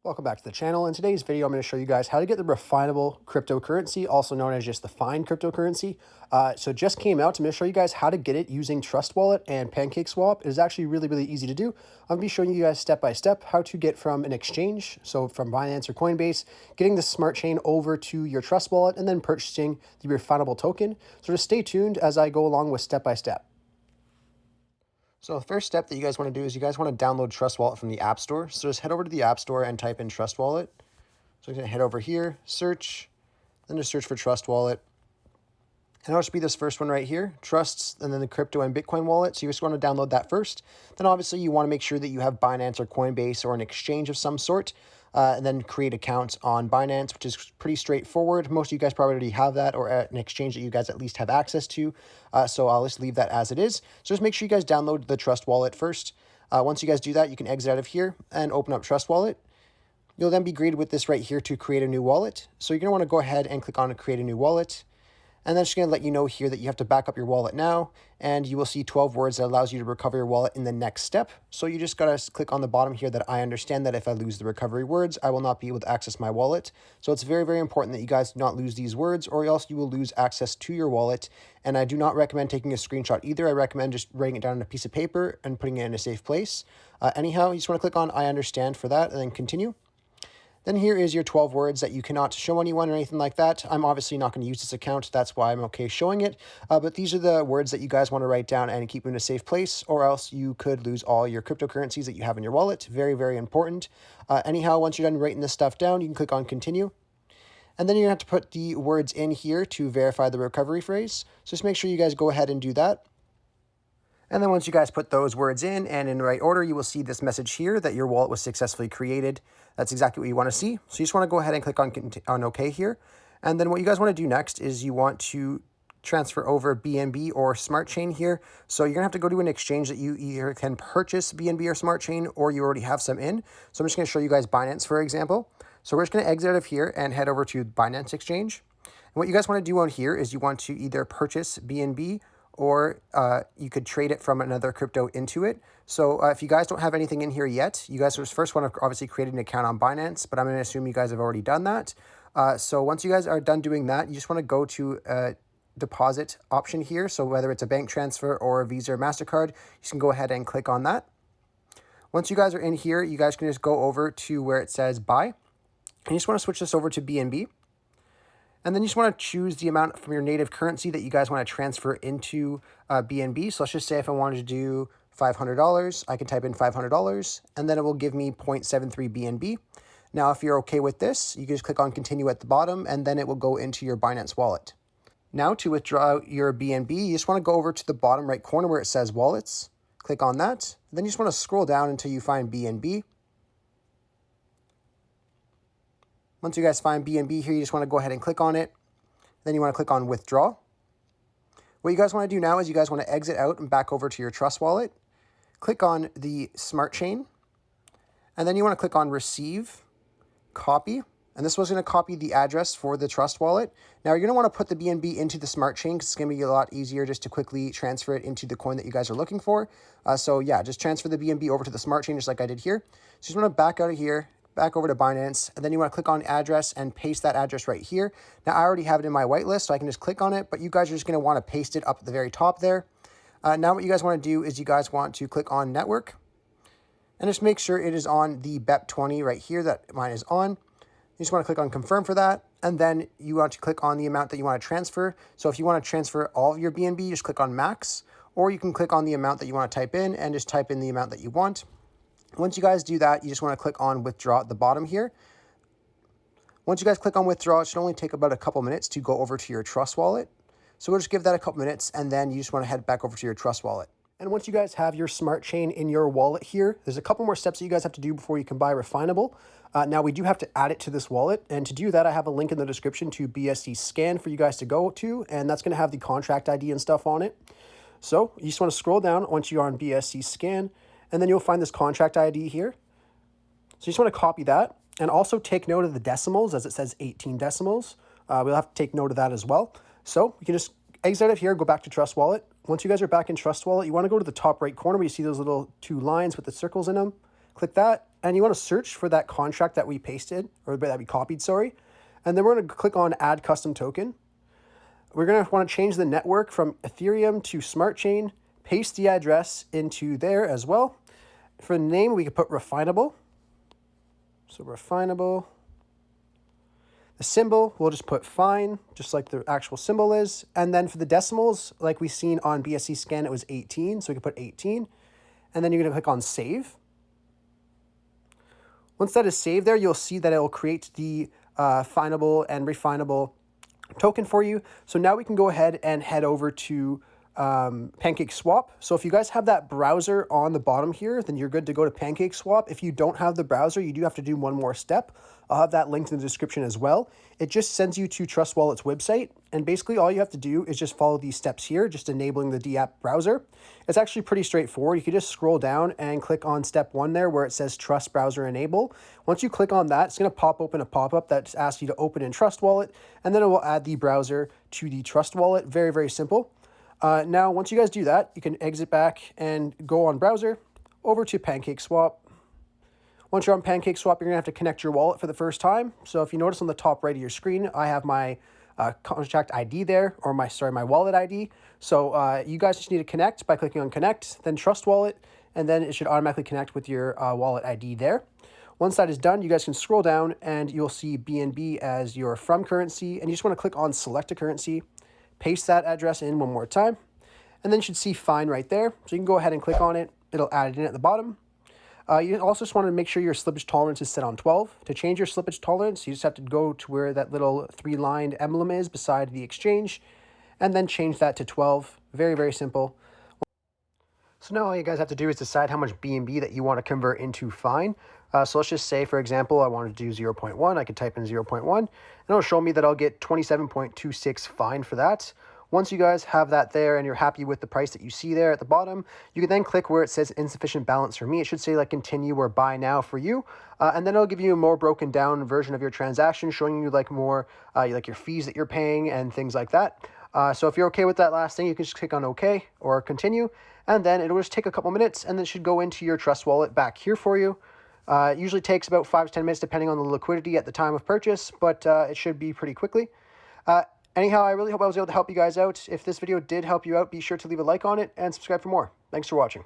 Welcome back to the channel. In today's video, I'm going to show you guys how to get the refinable cryptocurrency, also known as just the fine cryptocurrency. So it just came out. I'm going to show you guys how to get it using Trust Wallet and Pancakeswap. It is actually really easy to do. I'm going to be showing you guys step by step how to get from an exchange, so from Binance or Coinbase, getting the smart chain over to your Trust Wallet, and then purchasing the refinable token. So just stay tuned as I go along with step by step. So the first step that you guys want to do is you guys want to download Trust Wallet from the App Store. So just head over to the App Store and type in Trust Wallet. So you're going to head over here, search, then just search for Trust Wallet. And it'll just be this first one right here, Trusts, and then the crypto and Bitcoin wallet. So you just want to download that first. Then obviously you want to make sure that you have Binance or Coinbase or an exchange of some sort, and then create accounts on Binance, which is pretty straightforward. Most of you guys probably already have that, or an exchange that you guys at least have access to. So I'll just leave that as it is. So just make sure you guys download the Trust Wallet first. Once you guys do that, you can exit out of here and open up Trust Wallet. You'll then be greeted with this right here to create a new wallet. So you're going to want to go ahead and click on create a new wallet. And then it's going to let you know here that you have to back up your wallet now, and you will see 12 words that allows you to recover your wallet in the next step. So you just got to click on the bottom here that I understand that if I lose the recovery words, I will not be able to access my wallet. So it's very important that you guys do not lose these words, or else you will lose access to your wallet. And I do not recommend taking a screenshot either. I recommend just writing it down on a piece of paper and putting it in a safe place. Anyhow, you just want to click on I understand for that and then continue. Then here is your 12 words that you cannot show anyone or anything like that. I'm obviously not going to use this account. That's why I'm okay showing it. But these are the words that you guys want to write down and keep in a safe place, or else you could lose all your cryptocurrencies that you have in your wallet. Very important. Anyhow, once you're done writing this stuff down, you can click on continue. And then you're going to have to put the words in here to verify the recovery phrase. So just make sure you guys go ahead and do that. And then once you guys put those words in and in the right order, you will see this message here that your wallet was successfully created. That's exactly what you want to see. So you just want to go ahead and click on OK here. And then what you guys want to do next is you want to transfer over BNB or Smart Chain here. So you're going to have to go to an exchange that you either can purchase BNB or Smart Chain, or you already have some in. So I'm just going to show you guys Binance, for example. So we're just going to exit out of here and head over to Binance Exchange. And what you guys want to do on here is you want to either purchase BNB, or you could trade it from another crypto into it. So if you guys don't have anything in here yet, you guys first want to obviously create an account on Binance, but I'm going to assume you guys have already done that. So once you guys are done doing that, you just want to go to a deposit option here. So whether it's a bank transfer or a Visa or MasterCard, you can go ahead and click on that. Once you guys are in here, you guys can just go over to where it says buy. And you just want to switch this over to BNB. And then you just want to choose the amount from your native currency that you guys want to transfer into BNB. So let's just say if I wanted to do $500, I can type in $500, and then it will give me 0.73 BNB. Now, if you're okay with this, you can just click on continue at the bottom, and then it will go into your Binance wallet. Now, to withdraw your BNB, you just want to go over to the bottom right corner where it says wallets. Click on that. Then you just want to scroll down until you find BNB. Once you guys find BNB here, you just want to go ahead and click on it. Then you want to click on withdraw. What you guys want to do now is you guys want to exit out and back over to your Trust Wallet. Click on the Smart Chain. And then you want to click on receive, copy. And this was going to copy the address for the Trust Wallet. Now you're going to want to put the BNB into the Smart Chain because it's going to be a lot easier just to quickly transfer it into the coin that you guys are looking for. So yeah, just transfer the BNB over to the Smart Chain just like I did here. So you just want to back out of here, back over to Binance, and then you want to click on address and paste that address right here. Now, I already have it in my whitelist, so I can just click on it, but you guys are just going to want to paste it up at the very top there. Now, what you guys want to do is you guys want to click on network, and just make sure it is on the BEP20 right here that mine is on. You just want to click on confirm for that, and then you want to click on the amount that you want to transfer. So if you want to transfer all of your BNB, just click on max, or you can click on the amount that you want to type in and just type in the amount that you want. Once you guys do that, you just want to click on withdraw at the bottom here. Once you guys click on withdraw, it should only take about a couple minutes to go over to your Trust Wallet. So we'll just give that a couple minutes, and then you just want to head back over to your Trust Wallet. And once you guys have your Smart Chain in your wallet here, there's a couple more steps that you guys have to do before you can buy Refinable. Now, we do have to add it to this wallet. And to do that, I have a link in the description to BSC Scan for you guys to go to. And that's going to have the contract ID and stuff on it. So you just want to scroll down once you're on BSC Scan. And then you'll find this contract ID here. So you just want to copy that. And also take note of the decimals, as it says 18 decimals. We'll have to take note of that as well. So you can just exit out of here, go back to Trust Wallet. Once you guys are back in Trust Wallet, you want to go to the top right corner where you see those little two lines with the circles in them. Click that. and you want to search for that contract that we pasted, or that we copied, sorry. And then we're going to click on Add Custom Token. We're going to want to change the network from Ethereum to Smart Chain, paste the address into there as well. For the name, we could put Refinable. So Refinable. The symbol, we'll just put fine, just like the actual symbol is. And then for the decimals, like we've seen on BSC scan, it was 18, so we can put 18. And then you're going to click on Save. Once that is saved there, you'll see that it will create the finable and refinable token for you. So now we can go ahead and head over to Pancakeswap. So if you guys have that browser on the bottom here, then you're good to go to Pancakeswap. If you don't have the browser, you do have to do one more step. I'll have that linked in the description as well. It just sends you to Trust Wallet's website, and basically all you have to do is just follow these steps here, just enabling the DApp browser. It's actually pretty straightforward. You can just scroll down and click on step 1 there where it says Trust Browser Enable. Once you click on that, it's going to pop open a pop-up that asks you to open in Trust Wallet, and then it will add the browser to the Trust Wallet. Very, very simple. Now, once you guys do that, you can exit back and go on browser over to Pancakeswap. Once you're on Pancakeswap, you're going to have to connect your wallet for the first time. So if you notice on the top right of your screen, I have my contract ID there, or my wallet ID. So you guys just need to connect by clicking on Connect, then Trust Wallet, and then it should automatically connect with your wallet ID there. Once that is done, you guys can scroll down and you'll see BNB as your from currency, and you just want to click on Select a Currency, paste that address in one more time, and then you should see fine right there. So you can go ahead and click on it. It'll add it in at the bottom. You also just want to make sure your slippage tolerance is set on 12. To change your slippage tolerance, you just have to go to where that little 3-lined emblem is beside the exchange, and then change that to 12. Very, very simple. So now all you guys have to do is decide how much BNB that you want to convert into fine. So let's just say, for example, I wanted to do 0.1. I could type in 0.1, and it'll show me that I'll get 27.26 fine for that. Once you guys have that there and you're happy with the price that you see there at the bottom, you can then click where it says insufficient balance for me. It should say like continue or buy now for you. And then it'll give you a more broken down version of your transaction, showing you like more like your fees that you're paying and things like that. So if you're okay with that last thing, you can just click on OK or continue. And then it'll just take a couple minutes, and then it should go into your Trust Wallet back here for you. It usually takes about 5 to 10 minutes depending on the liquidity at the time of purchase, but it should be pretty quickly. Anyhow, I really hope I was able to help you guys out. If this video did help you out, be sure to leave a like on it and subscribe for more. Thanks for watching.